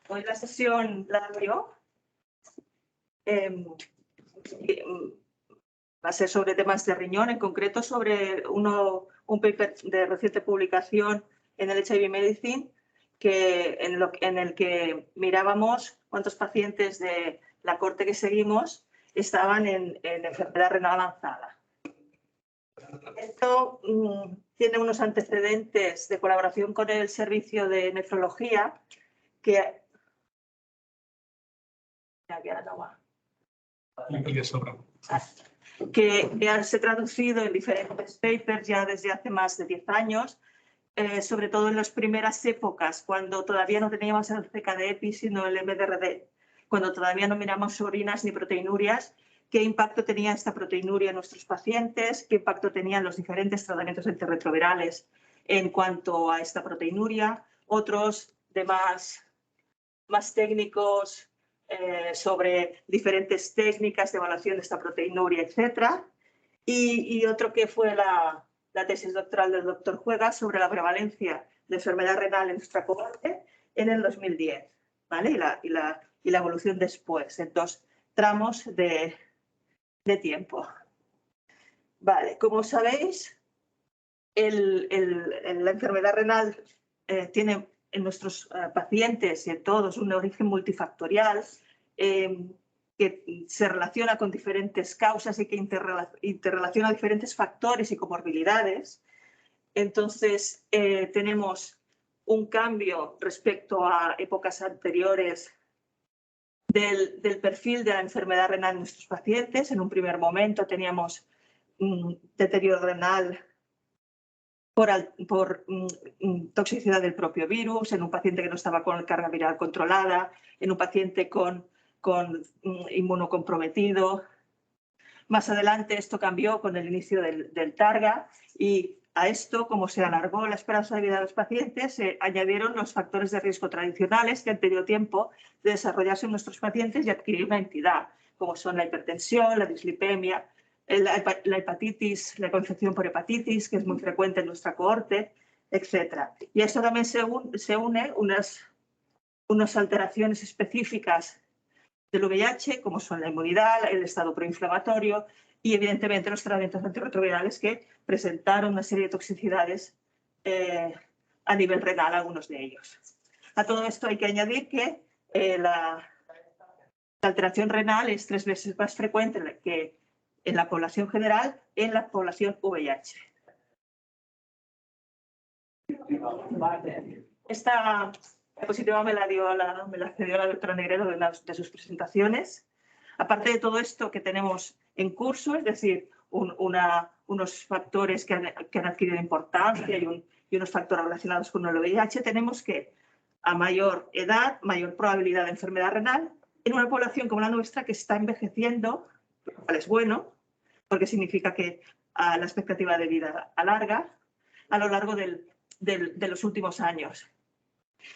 Hoy la sesión la doy yo. Va a ser sobre temas de riñón, en concreto sobre un paper de reciente publicación en el HIV Medicine, en el que mirábamos cuántos pacientes de la corte que seguimos estaban en enfermedad renal avanzada. Esto tiene unos antecedentes de colaboración con el servicio de nefrología que se ha traducido en diferentes papers ya desde hace más de 10 años, sobre todo en las primeras épocas, cuando todavía no teníamos el CKD-EPI, sino el MDRD, cuando todavía no miramos orinas ni proteinurias, qué impacto tenía esta proteinuria en nuestros pacientes, qué impacto tenían los diferentes tratamientos antirretrovirales en cuanto a esta proteinuria, otros de más técnicos sobre diferentes técnicas de evaluación de esta proteinuria, etc. Y otro que fue la tesis doctoral del doctor Juega sobre la prevalencia de enfermedad renal en nuestra cohorte en el 2010, ¿vale? Y la evolución después, en 2 tramos de tiempo. Vale, como sabéis, la enfermedad renal tiene en nuestros pacientes y en todos un origen multifactorial que se relaciona con diferentes causas y que interrelaciona diferentes factores y comorbilidades. Entonces, tenemos un cambio respecto a épocas anteriores del perfil de la enfermedad renal en nuestros pacientes. En un primer momento teníamos deterioro renal por toxicidad del propio virus, en un paciente que no estaba con carga viral controlada, en un paciente con inmunocomprometido. Más adelante esto cambió con el inicio del Targa y a esto, como se alargó la esperanza de vida de los pacientes, se añadieron los factores de riesgo tradicionales que han tenido tiempo de desarrollarse en nuestros pacientes y adquirir una entidad, como son la hipertensión, la dislipemia, la hepatitis, la infección por hepatitis, que es muy frecuente en nuestra cohorte, etc. Y a esto también se une unas alteraciones específicas del VIH, como son la inmunidad, el estado proinflamatorio y, evidentemente, los tratamientos antirretrovirales que presentaron una serie de toxicidades a nivel renal, algunos de ellos. A todo esto hay que añadir que la alteración renal es 3 veces más frecuente que en la población general, en la población VIH. Esta diapositiva me la cedió la doctora Negredo en una de sus presentaciones. Aparte de todo esto que tenemos en curso, es decir, unos factores que han adquirido importancia y unos factores relacionados con el VIH, tenemos que a mayor edad, mayor probabilidad de enfermedad renal en una población como la nuestra que está envejeciendo, lo cual es bueno, porque significa que la expectativa de vida alarga a lo largo de los últimos años.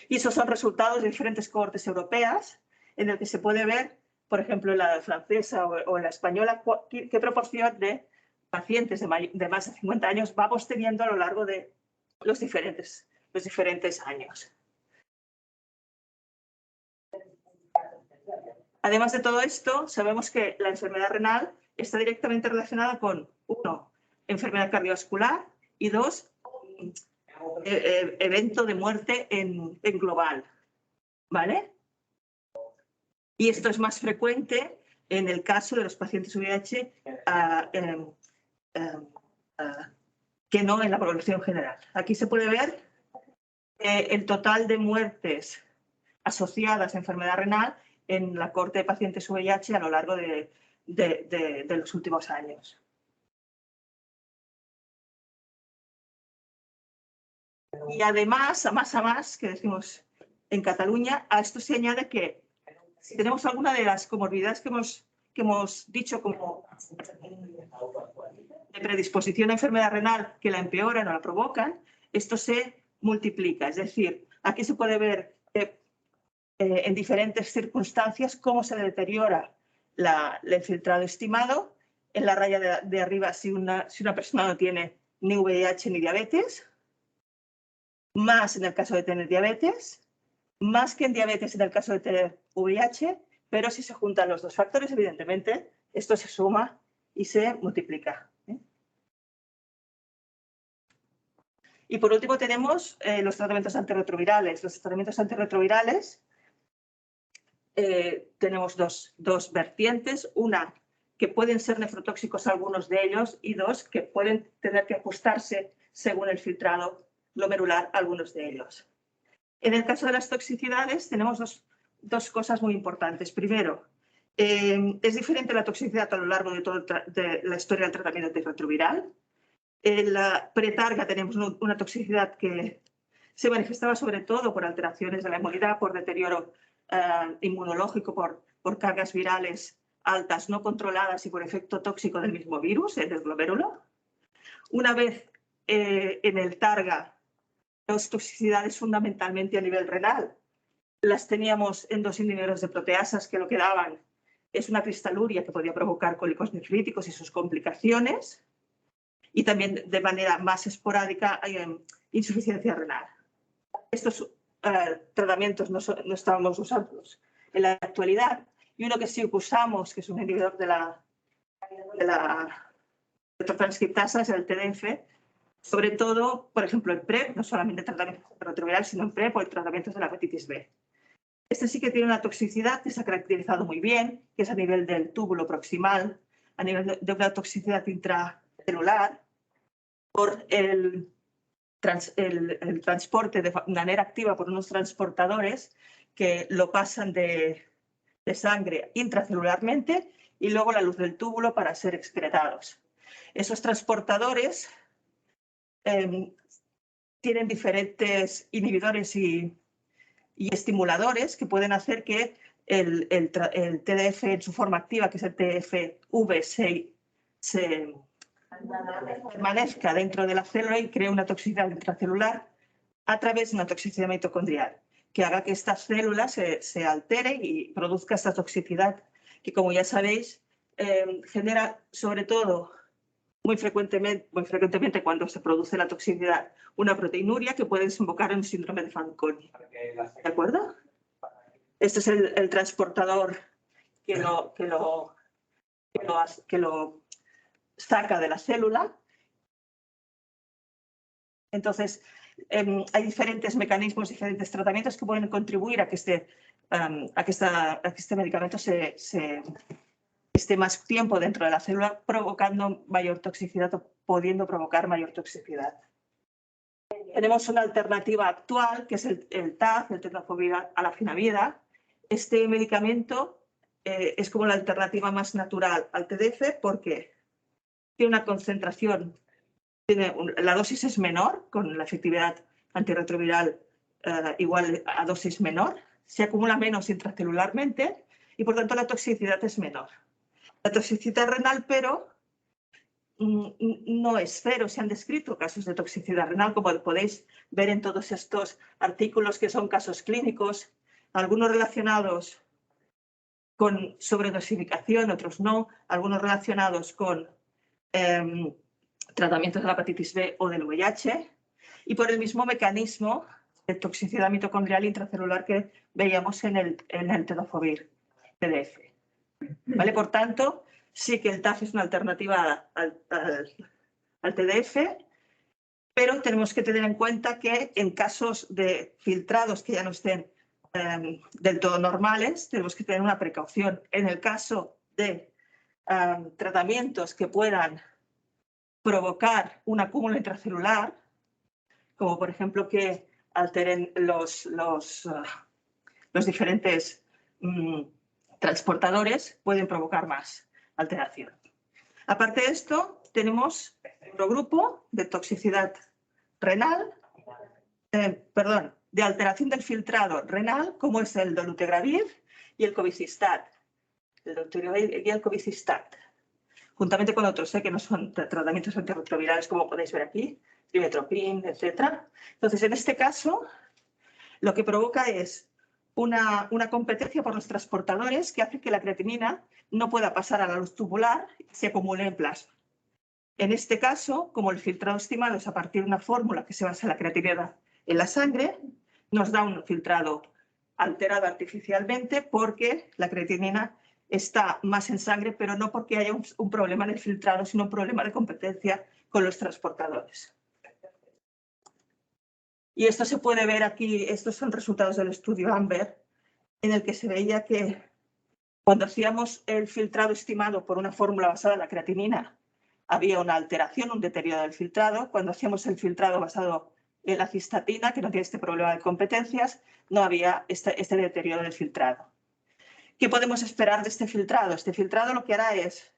Y esos son resultados de diferentes cohortes europeas en el que se puede ver, por ejemplo, en la francesa o en la española, qué proporción de pacientes de más de 50 años vamos teniendo a lo largo de los diferentes años. Además de todo esto, sabemos que la enfermedad renal está directamente relacionada con, 1, enfermedad cardiovascular y 2, evento de muerte en global, ¿vale? Y esto es más frecuente en el caso de los pacientes VIH que no en la población general. Aquí se puede ver el total de muertes asociadas a enfermedad renal en la cohorte de pacientes VIH a lo largo de los últimos años. Y además, a más, que decimos en Cataluña, a esto se añade que si tenemos alguna de las comorbilidades que hemos dicho como de predisposición a enfermedad renal que la empeoran o la provocan, esto se multiplica. Es decir, aquí se puede ver en diferentes circunstancias cómo se deteriora el filtrado estimado. En la raya de arriba, si una persona no tiene ni VIH ni diabetes, más en el caso de tener diabetes, más que en diabetes en el caso de VIH, pero si se juntan los dos factores, evidentemente, esto se suma y se multiplica. Y por último tenemos los tratamientos antirretrovirales. Los tratamientos antirretrovirales tenemos dos vertientes, una que pueden ser nefrotóxicos algunos de ellos y dos que pueden tener que ajustarse según el filtrado glomerular algunos de ellos. En el caso de las toxicidades tenemos dos cosas muy importantes. Primero, es diferente la toxicidad a lo largo de la historia del tratamiento antirretroviral. En la pretarga tenemos una toxicidad que se manifestaba sobre todo por alteraciones de la inmunidad, por deterioro inmunológico, por cargas virales altas no controladas y por efecto tóxico del mismo virus, el del glomérulo. Una vez en el targa, las toxicidades fundamentalmente a nivel renal las teníamos en dos inhibidores de proteasas que lo que daban es una cristaluria que podía provocar cólicos nefríticos y sus complicaciones, y también de manera más esporádica insuficiencia renal. Estos tratamientos no estábamos usándolos en la actualidad, y uno que sí usamos, que es un inhibidor de la retrotranscriptasa, es el TDF, sobre todo, por ejemplo, en PrEP, no solamente en tratamientos retrovirales, sino en PrEP o en tratamientos de la hepatitis B. Este sí que tiene una toxicidad que se ha caracterizado muy bien, que es a nivel del túbulo proximal, a nivel de una toxicidad intracelular, por el transporte de manera activa por unos transportadores que lo pasan de sangre intracelularmente y luego la luz del túbulo para ser excretados. Esos transportadores tienen diferentes inhibidores y estimuladores que pueden hacer que el TDF en su forma activa, que es el TFV, se permanezca dentro de la célula y cree una toxicidad intracelular a través de una toxicidad mitocondrial, que haga que esta célula se altere y produzca esta toxicidad que, como ya sabéis, genera sobre todo muy frecuentemente cuando se produce la toxicidad una proteinuria que puede desembocar en un síndrome de Fanconi. ¿De acuerdo? Este es el transportador que lo saca de la célula. Entonces, hay diferentes mecanismos, diferentes tratamientos que pueden contribuir a que este medicamento esté más tiempo dentro de la célula, provocando mayor toxicidad o pudiendo provocar mayor toxicidad. Tenemos una alternativa actual, que es el TAF, el tenofovir alafenamida. Este medicamento es como la alternativa más natural al TDF porque tiene una concentración, la dosis es menor, con la efectividad antirretroviral igual a dosis menor, se acumula menos intracelularmente y por tanto la toxicidad es menor. La toxicidad renal, pero no es cero. Se han descrito casos de toxicidad renal, como podéis ver en todos estos artículos que son casos clínicos, algunos relacionados con sobredosificación, otros no, algunos relacionados con tratamientos de la hepatitis B o del VIH, y por el mismo mecanismo de toxicidad mitocondrial intracelular que veíamos en el tenofovir TDF. ¿Vale? Por tanto, sí que el TAF es una alternativa al TDF, pero tenemos que tener en cuenta que en casos de filtrados que ya no estén del todo normales, tenemos que tener una precaución. En el caso de tratamientos que puedan provocar un acúmulo intracelular, como por ejemplo que alteren los diferentes transportadores, pueden provocar más alteración. Aparte de esto, tenemos otro grupo de toxicidad renal, de alteración del filtrado renal, como es el dolutegravir y el cobicistat. El dolutegravir y el cobicistat, juntamente con otros que no son tratamientos antirretrovirales, como podéis ver aquí, trimethoprim, etc. Entonces, en este caso, lo que provoca es una competencia por los transportadores que hace que la creatinina no pueda pasar a la luz tubular y se acumule en plasma. En este caso, como el filtrado estimado es a partir de una fórmula que se basa en la creatinina en la sangre, nos da un filtrado alterada artificialmente porque la creatinina está más en sangre, pero no porque haya un problema en el filtrado, sino un problema de competencia con los transportadores. Y esto se puede ver aquí, estos son resultados del estudio AMBER, en el que se veía que cuando hacíamos el filtrado estimado por una fórmula basada en la creatinina, había una alteración, un deterioro del filtrado. Cuando hacíamos el filtrado basado en la cistatina, que no tiene este problema de competencias, no había este deterioro del filtrado. ¿Qué podemos esperar de este filtrado? Este filtrado lo que hará es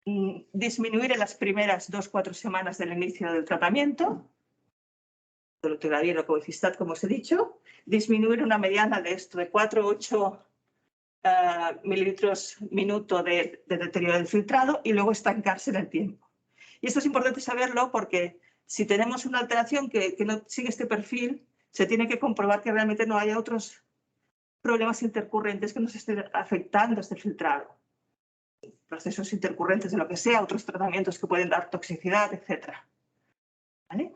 disminuir en las primeras 2-4 semanas del inicio del tratamiento, dolutegravir o cobicistat, como os he dicho, disminuir una mediana de esto, de 4-8 mililitros minuto de deterioro del filtrado y luego estancarse en el tiempo. Y esto es importante saberlo porque si tenemos una alteración que no sigue este perfil, se tiene que comprobar que realmente no haya otros problemas intercurrentes que nos estén afectando este filtrado. Procesos intercurrentes de lo que sea, otros tratamientos que pueden dar toxicidad, etc. ¿Vale?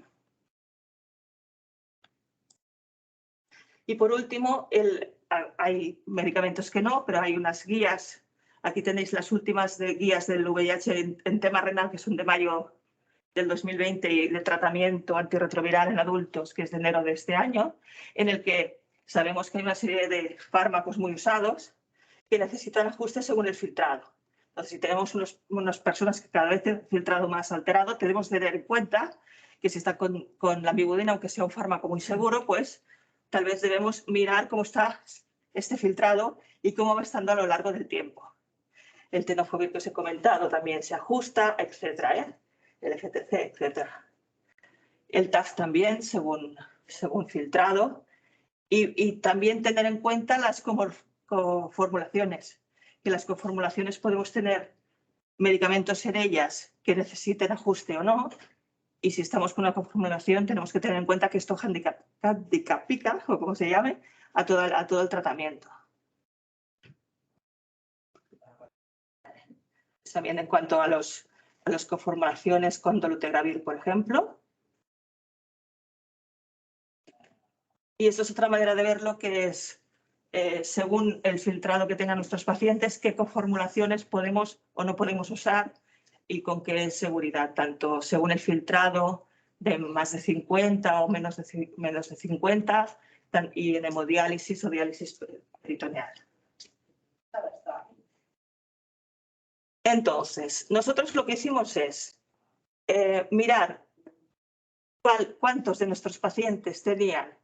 Y por último, hay medicamentos que no, pero hay unas guías. Aquí tenéis las últimas guías del VIH en tema renal, que son de mayo del 2020, y de tratamiento antirretroviral en adultos, que es de enero de este año, en el que sabemos que hay una serie de fármacos muy usados que necesitan ajustes según el filtrado. Entonces, si tenemos unas personas que cada vez tienen un filtrado más alterado, tenemos que tener en cuenta que si está con la amibudina, aunque sea un fármaco muy seguro, pues tal vez debemos mirar cómo está este filtrado y cómo va estando a lo largo del tiempo. El tenofovir que os he comentado también se ajusta, etcétera, el FTC, etcétera. El TAF también, según filtrado. Y también tener en cuenta las coformulaciones. Que las coformulaciones podemos tener medicamentos en ellas que necesiten ajuste o no. Y si estamos con una coformulación, tenemos que tener en cuenta que esto handicapica, o como se llame, a todo el tratamiento. También en cuanto a las coformulaciones con dolutegravir, por ejemplo. Y esto es otra manera de verlo, que es, según el filtrado que tengan nuestros pacientes, qué coformulaciones podemos o no podemos usar y con qué seguridad, tanto según el filtrado de más de 50 o menos de 50, y en hemodiálisis o diálisis peritoneal. Entonces, nosotros lo que hicimos es mirar cuántos de nuestros pacientes tenían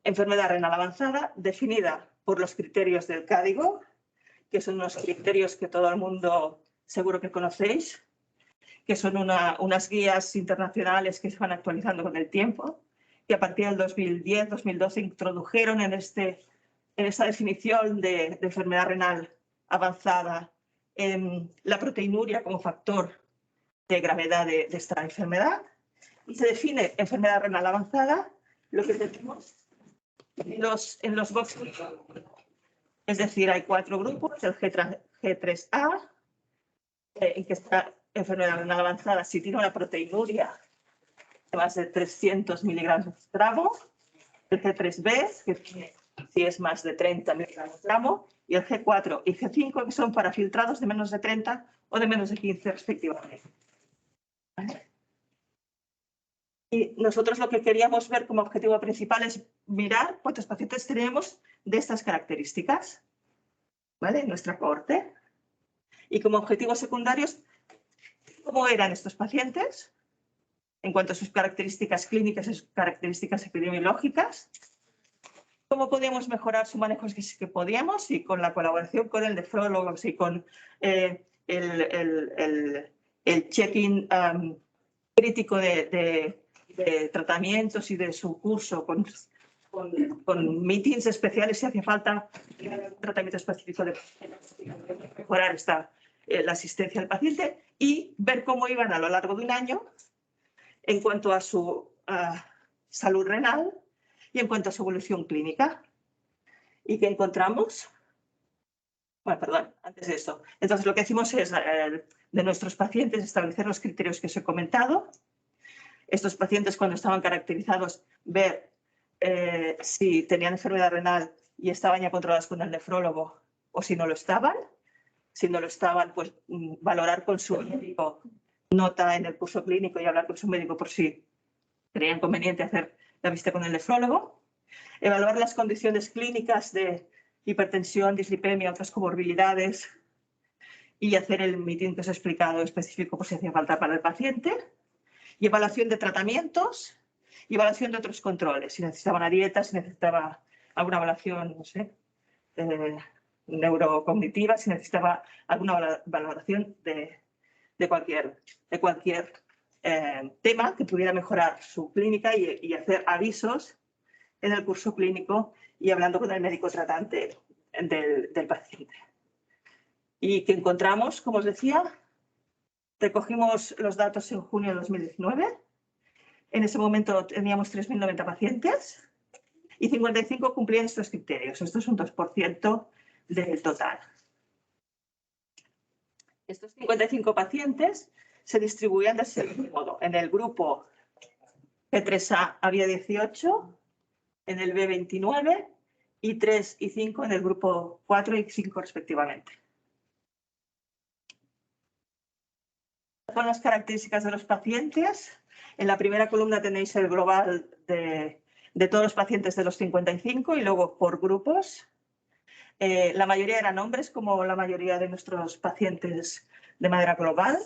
enfermedad renal avanzada, definida por los criterios del CADIGO, que son unos criterios que todo el mundo seguro que conocéis, que son unas guías internacionales que se van actualizando con el tiempo, que a partir del 2010-2012 introdujeron en esa definición de enfermedad renal avanzada la proteinuria como factor de gravedad de esta enfermedad. Y se define enfermedad renal avanzada lo que tenemos en los boxes. Es decir, hay 4 grupos, el G3A, en que está enfermedad renal avanzada si tiene una proteinuria de más de 300 miligramos por gramo, el G3B, que tiene, si es más de 30 miligramos por gramo, y el G4 y G5, que son para filtrados de menos de 30 o de menos de 15 respectivamente. ¿Vale? Y nosotros lo que queríamos ver como objetivo principal es mirar cuántos pacientes tenemos de estas características, ¿vale? En nuestra cohorte. Y como objetivos secundarios, ¿cómo eran estos pacientes en cuanto a sus características clínicas y sus características epidemiológicas? ¿Cómo podíamos mejorar su manejo si es que podíamos? Y con la colaboración con el nefrólogo y con el check-in crítico de tratamientos y de su curso, con meetings especiales si hace falta un tratamiento específico de mejorar la asistencia al paciente, y ver cómo iban a lo largo de un año en cuanto a su salud renal y en cuanto a su evolución clínica. ¿Y qué encontramos? Bueno, perdón, antes de eso. Entonces, lo que hicimos es, de nuestros pacientes, establecer los criterios que os he comentado. Estos pacientes, cuando estaban caracterizados, ver si tenían enfermedad renal y estaban ya controladas con el nefrólogo o si no lo estaban. Si no lo estaban, pues valorar con su médico, nota en el curso clínico y hablar con su médico por si creían conveniente hacer la visita con el nefrólogo. Evaluar las condiciones clínicas de hipertensión, dislipemia, otras comorbilidades y hacer el meeting que os he explicado específico por si hacía falta para el paciente. Y evaluación de tratamientos y evaluación de otros controles. Si necesitaba una dieta, si necesitaba alguna evaluación, no sé, neurocognitiva, si necesitaba alguna valoración de cualquier tema que pudiera mejorar su clínica y hacer avisos en el curso clínico y hablando con el médico tratante del paciente. Y que encontramos, como os decía, recogimos los datos en junio de 2019. En ese momento teníamos 3.090 pacientes y 55 cumplían estos criterios. Esto es un 2% del total. Estos 55 pacientes se distribuían del siguiente modo. En el grupo P3A había 18, en el B 29 y 3 y 5 en el grupo 4 y 5 respectivamente. Son las características de los pacientes. En la primera columna tenéis el global de todos los pacientes de los 55 y luego por grupos. La mayoría eran hombres, como la mayoría de nuestros pacientes de manera global,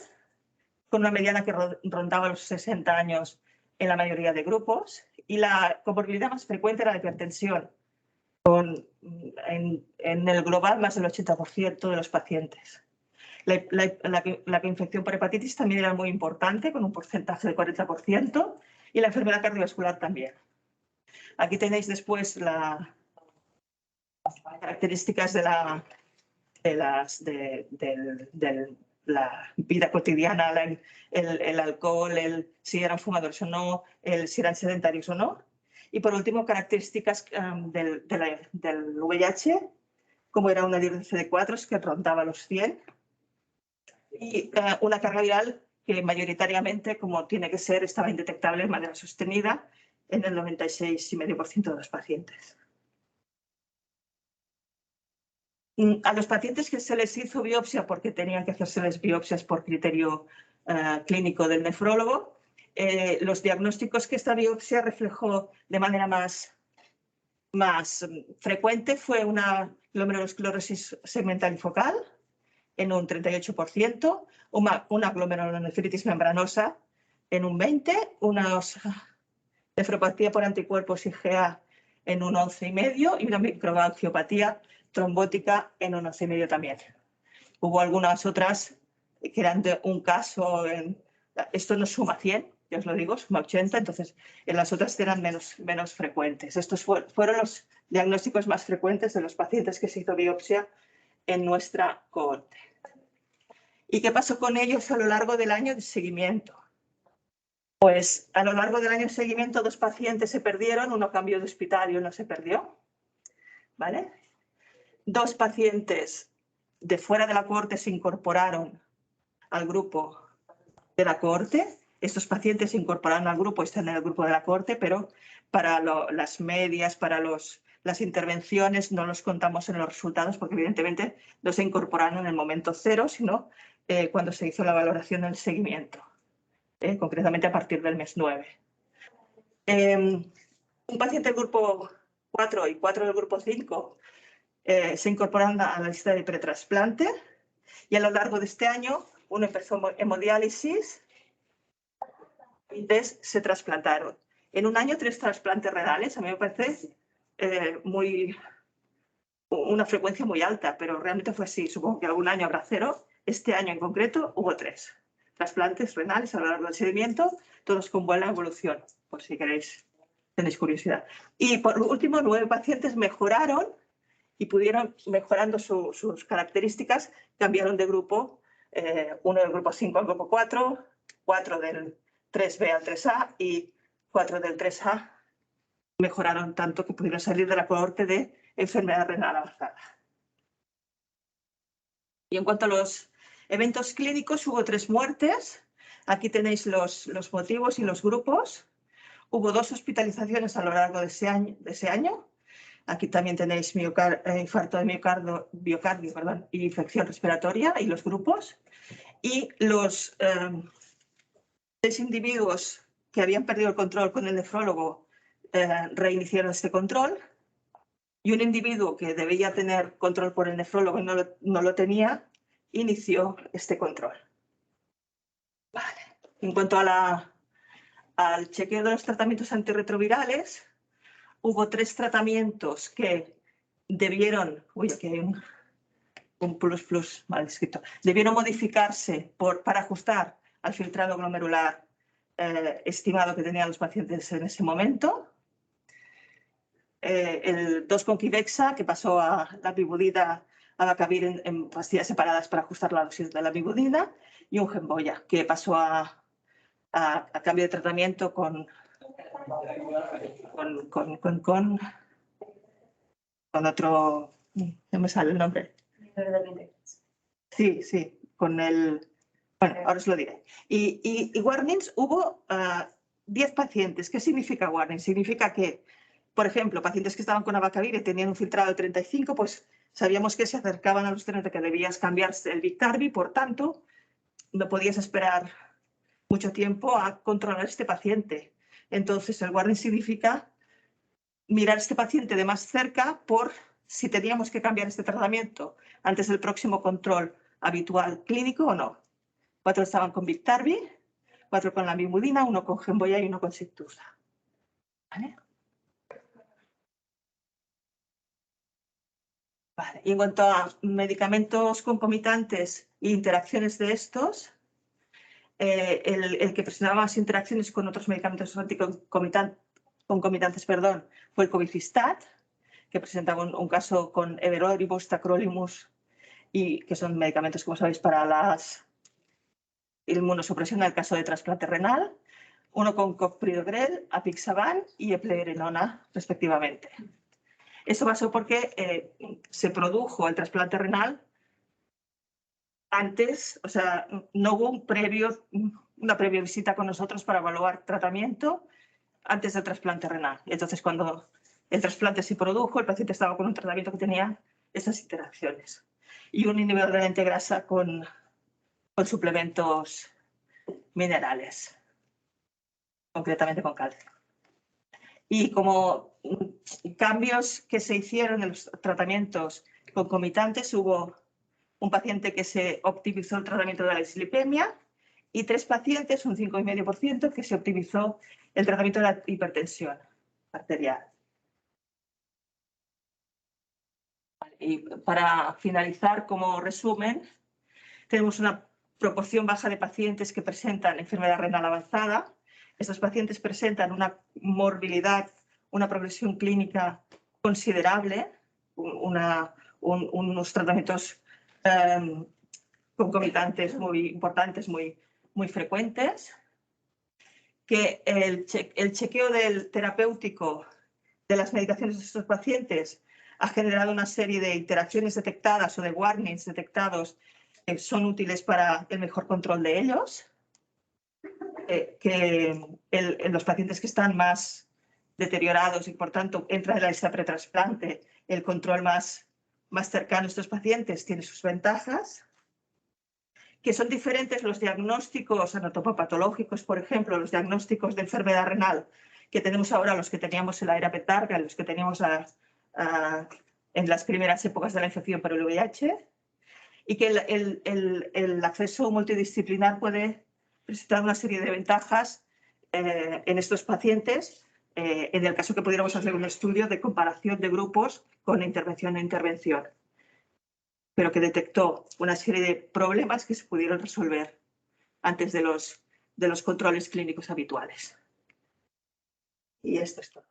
con una mediana que rondaba los 60 años en la mayoría de grupos. Y la comorbilidad más frecuente era la hipertensión, en el global más del 80% de los pacientes. La infección por hepatitis también era muy importante, con un porcentaje del 40%, y la enfermedad cardiovascular también. Aquí tenéis después las características de la vida cotidiana, el alcohol, si eran fumadores o no, si eran sedentarios o no. Y por último, características del VIH, como era una índice de 4 que rondaba los 100, y una carga viral que mayoritariamente, como tiene que ser, estaba indetectable de manera sostenida en el 96,5% de los pacientes. A los pacientes que se les hizo biopsia, porque tenían que hacérseles biopsias por criterio clínico del nefrólogo, los diagnósticos que esta biopsia reflejó de manera más frecuente fue una glomerulosclerosis segmental y focal en un 38%, una glomerulonefritis membranosa en un 20%, una nefropatía por anticuerpos IgA en un 11,5% y una microangiopatía trombótica en un 11,5% también. Hubo algunas otras que eran de un caso, esto no suma 100, ya os lo digo, suma 80, entonces en las otras eran menos frecuentes. Estos fueron los diagnósticos más frecuentes de los pacientes que se hizo biopsia en nuestra cohorte. ¿Y qué pasó con ellos a lo largo del año de seguimiento? Pues a lo largo del año de seguimiento 2 pacientes se perdieron, uno cambió de hospital y uno se perdió, ¿vale? 2 pacientes de fuera de la cohorte se incorporaron al grupo de la cohorte. Estos pacientes se incorporaron al grupo, están en el grupo de la cohorte, pero para las medias, para las intervenciones no los contamos en los resultados porque evidentemente no se incorporaron en el momento 0, sino cuando se hizo la valoración del seguimiento, concretamente a partir del mes 9. Un paciente del grupo 4 y 4 del grupo 5 se incorporaron a la lista de pretrasplante y a lo largo de este año uno empezó hemodiálisis y 3 se trasplantaron. En un año 3 trasplantes renales, a mí me parece una frecuencia muy alta, pero realmente fue así. Supongo que algún año habrá 0. Este año en concreto hubo 3 trasplantes renales a lo largo del seguimiento, todos con buena evolución, por si tenéis curiosidad. Y por último, 9 pacientes mejoraron y pudieron, mejorando sus características, cambiaron de grupo, uno del grupo 5 al grupo 4, 4 del 3B al 3A y 4 del 3A mejoraron tanto que pudieron salir de la cohorte de enfermedad renal avanzada. Y en cuanto a los eventos clínicos, hubo 3 muertes. Aquí tenéis los motivos y los grupos. Hubo 2 hospitalizaciones a lo largo de ese año. Aquí también tenéis infarto de miocardio y infección respiratoria y los grupos. Y los 6 individuos que habían perdido el control con el nefrólogo reiniciaron este control. Y un individuo que debía tener control por el nefrólogo y no lo tenía, inició este control. Vale. En cuanto al chequeo de los tratamientos antirretrovirales, hubo 3 tratamientos que debieron, aquí hay un plus mal escrito, debieron modificarse para ajustar al filtrado glomerular estimado que tenían los pacientes en ese momento. El 2 con Qivexa, que pasó a la bibudina, a Vacavir en pastillas separadas para ajustar la dosis de la bibudina, y un Gemboya, que pasó a cambio de tratamiento con otro, no me sale el nombre. Sí, con el... Bueno, ahora os lo diré. Y warnings, hubo 10 pacientes. ¿Qué significa warning? Significa que, por ejemplo, pacientes que estaban con Abacavir y tenían un filtrado de 35, pues sabíamos que se acercaban a los 30, que debías cambiarse el Biktarvy, por tanto, no podías esperar mucho tiempo a controlar a este paciente. Entonces, el warning significa mirar a este paciente de más cerca por si teníamos que cambiar este tratamiento antes del próximo control habitual clínico o no. 4 estaban con Biktarvy, 4 con la bibudina, 1 con Gemboya y 1 con Sictusa. ¿Vale? Vale. Y en cuanto a medicamentos concomitantes e interacciones de estos, el que presentaba más interacciones con otros medicamentos concomitantes, fue el Cobicistat, que presentaba un caso con Everolimus, Tacrolimus, y que son medicamentos, como sabéis, para la inmunosupresión en el caso de trasplante renal, 1 con Copridogrel, Apixaban y Eplerenona, respectivamente. Eso pasó porque se produjo el trasplante renal antes, o sea, no hubo una previa visita con nosotros para evaluar tratamiento antes del trasplante renal. Entonces, cuando el trasplante se produjo, el paciente estaba con un tratamiento que tenía estas interacciones. Y un inhibidor de la integrasa con suplementos minerales, concretamente con calcio. Y como cambios que se hicieron en los tratamientos concomitantes, hubo un paciente que se optimizó el tratamiento de la dislipemia y 3 pacientes, un 5,5%, que se optimizó el tratamiento de la hipertensión arterial. Y para finalizar, como resumen, tenemos una proporción baja de pacientes que presentan enfermedad renal avanzada. Estos pacientes presentan una morbilidad, una progresión clínica considerable, unos tratamientos concomitantes muy importantes, muy frecuentes, que el chequeo del terapéutico de las medicaciones de estos pacientes ha generado una serie de interacciones detectadas o de warnings detectados que son útiles para el mejor control de ellos, que en los pacientes que están más deteriorados y por tanto entra en la lista pretrasplante, el control más cercano a estos pacientes tiene sus ventajas, que son diferentes los diagnósticos anatopopatológicos, por ejemplo, los diagnósticos de enfermedad renal que tenemos ahora, los que teníamos en la era Petarga, los que teníamos en las primeras épocas de la infección por el VIH, y que el acceso multidisciplinar puede presentar una serie de ventajas en estos pacientes, en el caso que pudiéramos hacer un estudio de comparación de grupos con intervención e intervención, pero que detectó una serie de problemas que se pudieron resolver antes de los controles clínicos habituales. Y esto es todo.